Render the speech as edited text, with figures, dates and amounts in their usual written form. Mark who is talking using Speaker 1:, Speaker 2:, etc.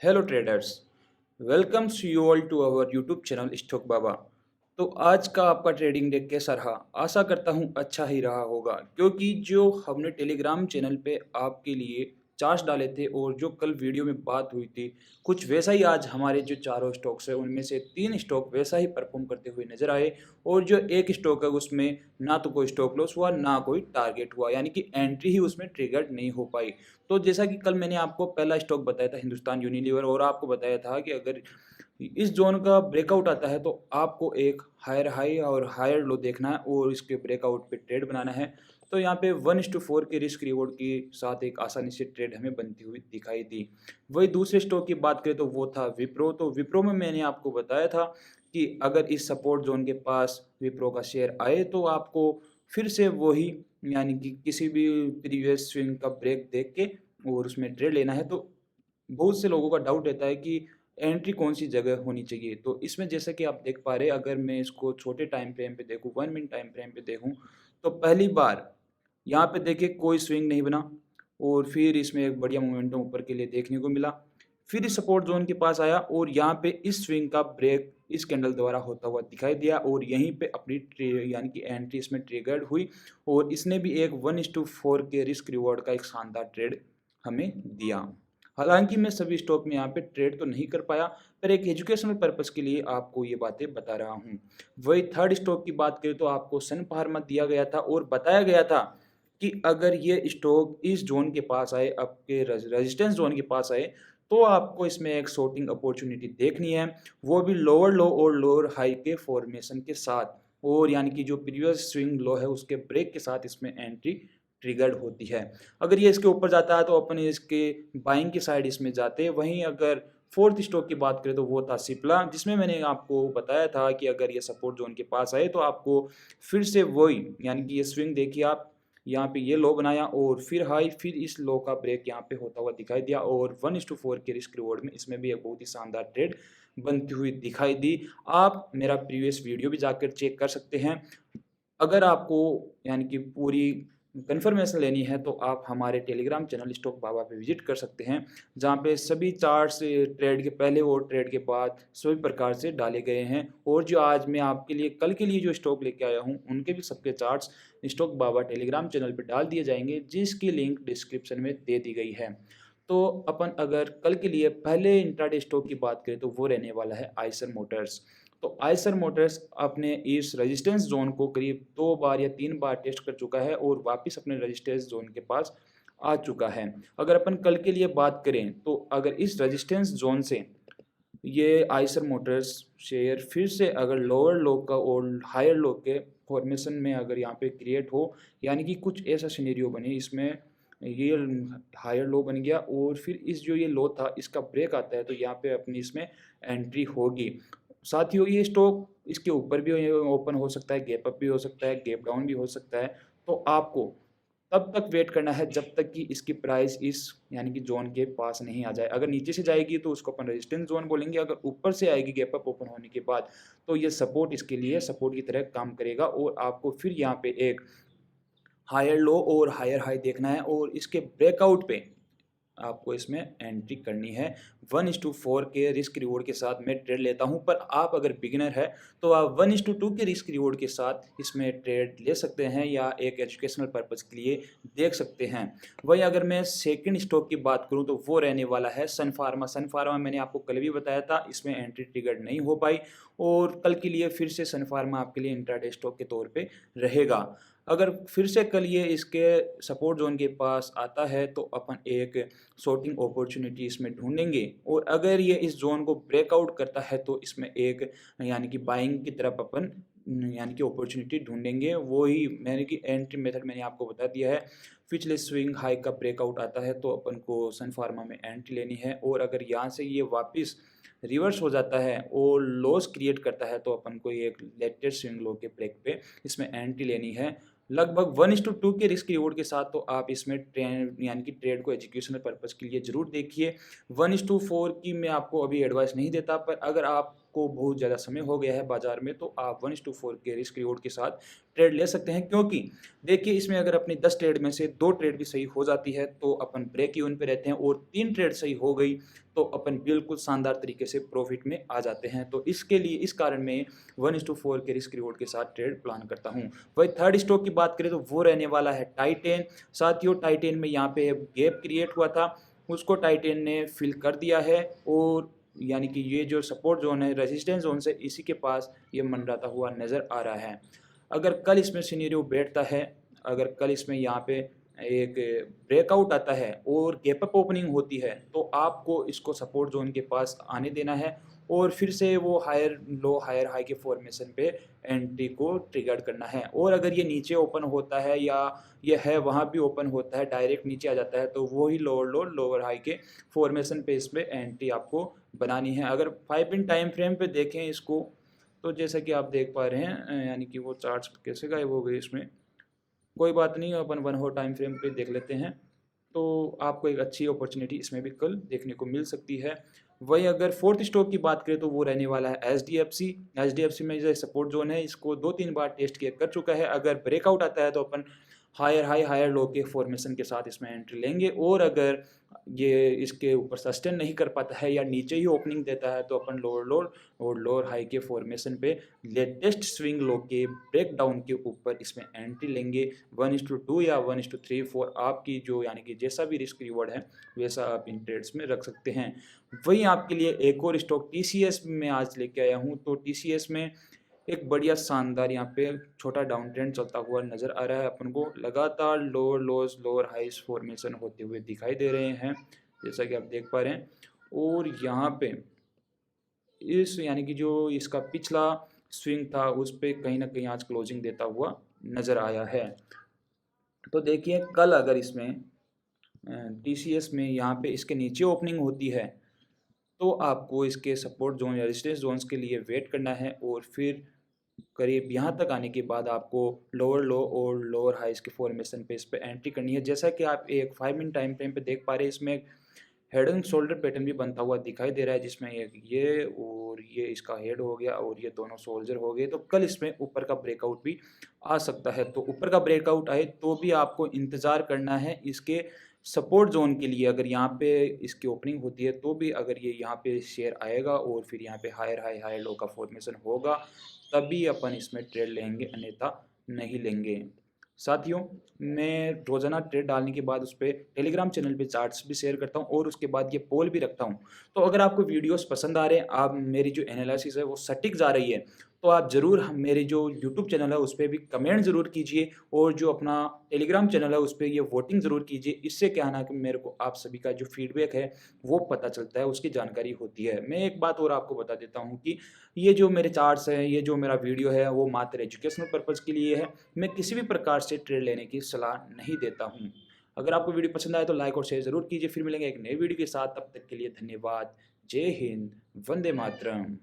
Speaker 1: Hello traders, welcomes you all to our YouTube channel stock Baba. तो आज का आपका ट्रेडिंग डे कैसा रहा? आशा करता हूँ अच्छा ही रहा होगा, क्योंकि जो हमने टेलीग्राम चैनल पे आपके लिए चार्ट्स डाले थे और जो कल वीडियो में बात हुई थी, कुछ वैसा ही आज हमारे जो चारों स्टॉक्स हैं उनमें से 3 स्टॉक वैसा ही परफॉर्म करते हुए नज़र आए। और जो एक स्टॉक है उसमें ना तो कोई स्टॉप लॉस हुआ, ना कोई टारगेट हुआ, यानी कि एंट्री ही उसमें ट्रिगर्ड नहीं हो पाई। तो जैसा कि कल मैंने आपको पहला स्टॉक बताया था हिंदुस्तान यूनिलीवर, और आपको बताया था कि अगर इस जोन का ब्रेकआउट आता है तो आपको एक हायर हाई और हायर लो देखना है और इसके ब्रेकआउट पे ट्रेड बनाना है। तो यहाँ पे 1:4 के रिस्क रिवॉर्ड के साथ एक आसानी से ट्रेड हमें बनती हुई दिखाई दी। वही दूसरे स्टॉक की बात करें तो वो था विप्रो। तो विप्रो में मैंने आपको बताया था कि अगर इस सपोर्ट जोन के पास विप्रो का शेयर आए तो आपको फिर से वही, यानी कि किसी भी प्रीवियस स्विंग का ब्रेक देख के और उसमें ट्रेड लेना है। तो बहुत से लोगों का डाउट रहता है कि एंट्री कौन-सी जगह होनी चाहिए। तो इसमें जैसा कि आप देख पा रहे हैं, अगर मैं इसको छोटे टाइम फ्रेम पे देखूँ, 1 मिनट टाइम फ्रेम पे देखूँ, तो पहली बार यहाँ पे देखिए कोई स्विंग नहीं बना और फिर इसमें एक बढ़िया मोमेंटम ऊपर के लिए देखने को मिला। फिर इस सपोर्ट ज़ोन के पास आया और यहाँ पे इस स्विंग का ब्रेक इस कैंडल द्वारा होता हुआ दिखाई दिया और यहीं पे अपनी यानी कि एंट्री इसमें ट्रिगर्ड हुई और इसने भी एक 1:4 के रिस्क रिवॉर्ड का एक शानदार ट्रेड हमें दिया। हालाँकि मैं सभी स्टॉक में यहाँ पे ट्रेड तो नहीं कर पाया, पर एक एजुकेशनल पर्पज़ के लिए आपको ये बातें बता रहा हूँ। वही थर्ड स्टॉक की बात करें तो आपको सन फार्मा दिया गया था और बताया गया था कि अगर ये स्टॉक इस ज़ोन के पास आए, आपके रेजिस्टेंस ज़ोन के पास आए, तो आपको इसमें एक शॉर्टिंग अपॉर्च्युनिटी देखनी है, वो भी लोअर लो और लोअर हाई के फॉर्मेशन के साथ, और यानी कि जो प्रीवियस स्विंग लो है उसके ब्रेक के साथ इसमें एंट्री ट्रिगर्ड होती है। अगर ये इसके ऊपर जाता है तो अपन इसके बाइंग की साइड इसमें जाते हैं। वहीं अगर फोर्थ स्टॉक की बात करें तो वो था सिप्ला, जिसमें मैंने आपको बताया था कि अगर ये सपोर्ट जोन के पास आए तो आपको फिर से वही, यानी कि ये स्विंग देखिए आप, यहाँ पे ये लो बनाया और फिर हाई, फिर इस लो का ब्रेक यहाँ पे होता हुआ दिखाई दिया और 1:4 के रिस्क रिवॉर्ड में इसमें भी एक बहुत ही शानदार ट्रेड बनती हुई दिखाई दी। आप मेरा प्रीवियस वीडियो भी जाकर चेक कर सकते हैं। अगर आपको, यानी कि पूरी कन्फर्मेशन लेनी है तो आप हमारे टेलीग्राम चैनल स्टॉक बाबा पे विजिट कर सकते हैं, जहाँ पे सभी चार्ट्स ट्रेड के पहले और ट्रेड के बाद सभी प्रकार से डाले गए हैं। और जो आज मैं आपके लिए कल के लिए जो स्टॉक लेके आया हूँ उनके भी सबके चार्ट्स स्टॉक बाबा टेलीग्राम चैनल पे डाल दिए जाएंगे, जिसकी लिंक डिस्क्रिप्शन में दे दी गई है। तो अपन अगर कल के लिए पहले इंट्राडे स्टॉक की बात करें तो वो रहने वाला है आइसर मोटर्स। तो आइसर मोटर्स अपने इस रेजिस्टेंस जोन को करीब 2 बार या 3 बार टेस्ट कर चुका है और वापस अपने रेजिस्टेंस जोन के पास आ चुका है। अगर अपन कल के लिए बात करें तो अगर इस रेजिस्टेंस जोन से ये आइसर मोटर्स शेयर फिर से अगर लोअर लो का और हायर लो के फॉर्मेशन में अगर यहाँ पे क्रिएट हो, यानी कि कुछ ऐसा सिनेरियो बने इसमें ये हायर लो बन गया और फिर इस जो ये लो था इसका ब्रेक आता है, तो यहाँ पे अपनी इसमें एंट्री होगी। साथियों, ये स्टॉक इसके ऊपर भी ओपन हो सकता है, गैप अप भी हो सकता है, गैप डाउन भी हो सकता है। तो आपको तब तक वेट करना है जब तक कि इसकी प्राइस इस, यानी कि जोन के पास नहीं आ जाए। अगर नीचे से जाएगी तो उसको अपन रेजिस्टेंस जोन बोलेंगे, अगर ऊपर से आएगी गैप अप ओपन होने के बाद तो ये सपोर्ट इसके लिए सपोर्ट की तरह काम करेगा और आपको फिर यहाँ पे एक हायर लो और हायर हाई देखना है और इसके ब्रेकआउट पे आपको इसमें एंट्री करनी है। 1:4 के रिस्क रिवॉर्ड के साथ मैं ट्रेड लेता हूं, पर आप अगर बिगिनर है तो आप 1:2 के रिस्क रिवॉर्ड के साथ इसमें ट्रेड ले सकते हैं या एक एजुकेशनल पर्पज़ के लिए देख सकते हैं। वहीं अगर मैं सेकंड स्टॉक की बात करूं तो वो रहने वाला है सन फार्मा। सन फार्मा मैंने आपको कल भी बताया था, इसमें एंट्री ट्रिगर नहीं हो पाई और कल के लिए फिर से सन फार्मा आपके लिए इंट्राडे स्टॉक के तौर पे रहेगा। अगर फिर से कल ये इसके सपोर्ट जोन के पास आता है तो अपन एक शॉर्टिंग अपॉर्चुनिटी इसमें ढूंढेंगे और अगर ये इस जोन को ब्रेकआउट करता है तो इसमें एक, यानी कि बाइंग की तरफ अपन यानी कि अपॉर्चुनिटी ढूंढेंगे। वो ही मैंने कि एंट्री मेथड मैंने आपको बता दिया है। पिछले स्विंग हाई का ब्रेकआउट आता है तो अपन को सन फार्मा में एंट्री लेनी है और अगर यहाँ से ये वापस रिवर्स हो जाता है और लॉस क्रिएट करता है तो अपन को एक लेटेस्ट स्विंग लो के ब्रेक पे इसमें एंट्री लेनी है। लगभग 1:2 के रिस्क रिवॉर्ड के साथ तो आप इसमें ट्रेड, यानी कि ट्रेड को एजुकेशनल पर्पज़ के लिए ज़रूर देखिए। 1:4 की मैं आपको अभी एडवाइस नहीं देता, पर अगर आप आपको बहुत ज़्यादा समय हो गया है बाज़ार में, तो आप 1:4 के रिस्क रिवॉर्ड के साथ ट्रेड ले सकते हैं। क्योंकि देखिए, इसमें अगर अपनी 10 ट्रेड में से 2 ट्रेड भी सही हो जाती है तो अपन ब्रेक इवन पे रहते हैं, और 3 ट्रेड सही हो गई तो अपन बिल्कुल शानदार तरीके से प्रॉफिट में आ जाते हैं। तो इसके लिए इस कारण मैं 1:4 के रिस्क रिवॉर्ड के साथ ट्रेड प्लान करता हूँ। वही थर्ड स्टॉक की बात करें तो वो रहने वाला है टाइटेन। साथियों, टाइटेन में यहाँ पे गैप क्रिएट हुआ था, उसको टाइटेन ने फिल कर दिया है, और यानी कि ये जो सपोर्ट जोन है, रेजिस्टेंस जोन से इसी के पास ये मंडराता हुआ नज़र आ रहा है। अगर कल इसमें सिनेरियो बैठता है, अगर कल इसमें यहाँ पे एक ब्रेकआउट आता है और गैप अप ओपनिंग होती है, तो आपको इसको सपोर्ट जोन के पास आने देना है, और फिर से वो हायर लो हायर हाई के फॉर्मेशन पे एंट्री को ट्रिगर करना है। और अगर ये नीचे ओपन होता है, या ये है वहाँ भी ओपन होता है, डायरेक्ट नीचे आ जाता है, तो वही लोअर लो लोअर हाई के फॉर्मेशन पे इसमें एंट्री आपको बनानी है। अगर 5 मिनट टाइम फ्रेम पे देखें इसको, तो जैसा कि आप देख पा रहे हैं, यानी कि वो चार्ट्स कैसे गायब हो गए इसमें, कोई बात नहीं, अपन 1 आवर टाइम फ्रेम पे देख लेते हैं। तो आपको एक अच्छी अपॉर्चुनिटी इसमें भी कल देखने को मिल सकती है। वही अगर फोर्थ स्टॉक की बात करें तो वो रहने वाला है एचडीएफसी। एचडीएफसी में जो सपोर्ट जोन है, इसको 2-3 बार टेस्ट किया कर चुका है। अगर ब्रेकआउट आता है तो अपन हायर हाई हायर लो के फॉर्मेशन के साथ इसमें एंट्री लेंगे, और अगर ये इसके ऊपर सस्टेन नहीं कर पाता है या नीचे ही ओपनिंग देता है, तो अपन लोअर लो और लोअर हाई के फॉर्मेशन पे लेटेस्ट स्विंग लो के ब्रेक डाउन के ऊपर इसमें एंट्री लेंगे। 1:2 या 1:3 4 आपकी जो, यानी कि जैसा भी रिस्क रिवॉर्ड है वैसा आप इन ट्रेड्स में रख सकते हैं। वहीं आपके लिए एक और स्टॉक टीसीएस में आज लेके आया हूँ। तो टीसीएस में एक बढ़िया शानदार यहाँ पे छोटा डाउन ट्रेंड चलता हुआ नज़र आ रहा है। अपन को लगातार लोअर लोज लोअर हाइस फॉर्मेशन होते हुए दिखाई दे रहे हैं, जैसा कि आप देख पा रहे हैं। और यहाँ पे इस, यानी कि जो इसका पिछला स्विंग था उस पे कहीं ना कहीं आज क्लोजिंग देता हुआ नज़र आया है। तो देखिए, कल अगर इसमें टीसीएस में यहाँ पे इसके नीचे ओपनिंग होती है, तो आपको इसके सपोर्ट जोन या रेजिस्टेंस जोन्स के लिए वेट करना है, और फिर करीब यहाँ तक आने के बाद आपको लोअर लो और लोअर हाइस के फॉर्मेशन पे इस पे एंट्री करनी है। जैसा कि आप एक 5 मिनट टाइम फ्रेम पे देख पा रहे हैं, इसमें एक हेड एंड शोल्डर पैटर्न भी बनता हुआ दिखाई दे रहा है, जिसमें एक ये और ये इसका हेड हो गया और ये दोनों शोल्डर हो गए। तो कल इसमें ऊपर का ब्रेकआउट भी आ सकता है। तो ऊपर का ब्रेकआउट आए तो भी आपको इंतज़ार करना है इसके सपोर्ट जोन के लिए। अगर यहाँ पे इसकी ओपनिंग होती है तो भी अगर ये यहाँ पे शेयर आएगा और फिर यहाँ पे हायर हाई हायर लो का फॉर्मेशन होगा, तभी अपन इसमें ट्रेड लेंगे, अन्यथा नहीं लेंगे। साथियों, मैं रोज़ाना ट्रेड डालने के बाद उस पे टेलीग्राम चैनल पे चार्ट्स भी शेयर करता हूँ, और उसके बाद ये पोल भी रखता हूँ। तो अगर आपको वीडियोस पसंद आ रहे हैं, आप मेरी जो एनालिसिस है वो सटीक जा रही है, तो आप ज़रूर मेरे जो यूट्यूब चैनल है उस पे भी कमेंट ज़रूर कीजिए, और जो अपना टेलीग्राम चैनल है उस पे ये वोटिंग ज़रूर कीजिए। इससे क्या है ना कि मेरे को आप सभी का जो फीडबैक है वो पता चलता है, उसकी जानकारी होती है। मैं एक बात और आपको बता देता हूँ कि ये जो मेरे चार्ट्स हैं, ये जो मेरा वीडियो है, वो मात्र एजुकेशनल पर्पज़ के लिए है। मैं किसी भी प्रकार से ट्रेड लेने की सलाह नहीं देता हूँ। अगर आपको वीडियो पसंद आए तो लाइक और शेयर ज़रूर कीजिए। फिर मिलेंगे एक नई वीडियो के साथ, तब तक के लिए धन्यवाद। जय हिंद, वंदे मातरम।